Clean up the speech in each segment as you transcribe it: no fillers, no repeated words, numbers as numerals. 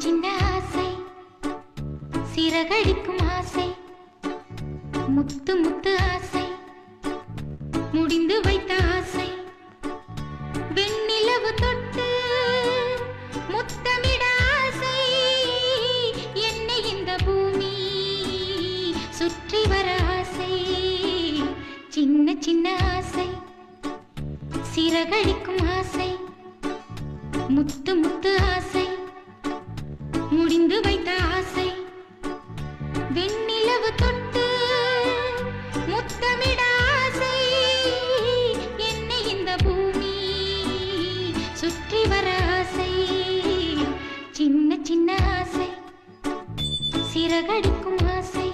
சின்ன ஆசை சிறகடிக்கும் ஆசை முத்து முத்து ஆசை முடிந்து வைத்த ஆசை வெண்ணிலவு தொட்டு முத்தமிட ஆசை என்னை இந்த பூமி சுற்றி வர ஆசை சின்ன சின்ன ஆசை சிறகடிக்கும் ஆசை முத்து முத்து ஆசை முடிந்து வைத்த ஆசை வெண்ணிலவு தொட்டு முத்தமிட ஆசை என்னை இந்த பூமி சுற்றி வர ஆசை சின்ன சின்ன ஆசை சிறகடிக்கும் ஆசை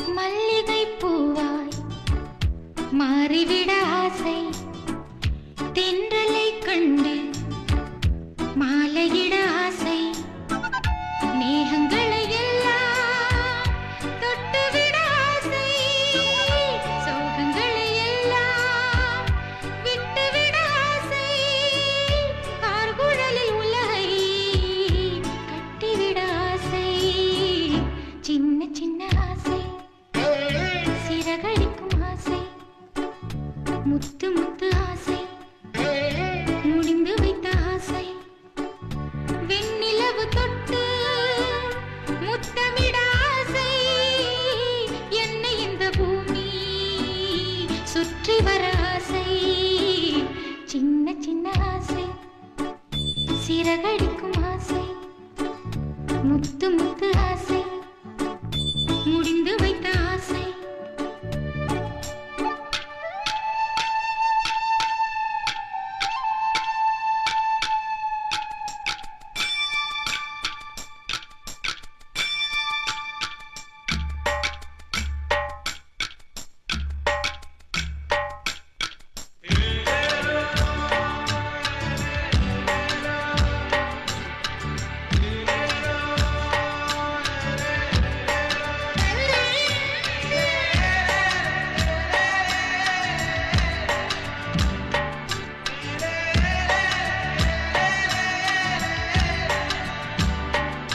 மல்லிகை பூவாய் மாறிவிட ஆசை தென்றலை கண்டு மாலையிட ஆசை மேகங்களை எல்லாம் தொட்டுவிட ஆசை சோகங்களை எல்லாம் விட்டுவிட ஆசை கார்குழலில் உலகை கட்டிவிட ஆசை சின்ன சின்ன ஆசை சிறகடிக்கும் ஆசை முத்து முத்து ஆசை முடிந்து வைத்த ஆசை வெண்ணிலவு தொட்டு முத்தமிட ஆசை என்னை இந்த பூமி சுற்றி வர ஆசை சின்ன சின்ன ஆசை சிறகடிக்கும் ஆசை முத்து முத்து ஆசை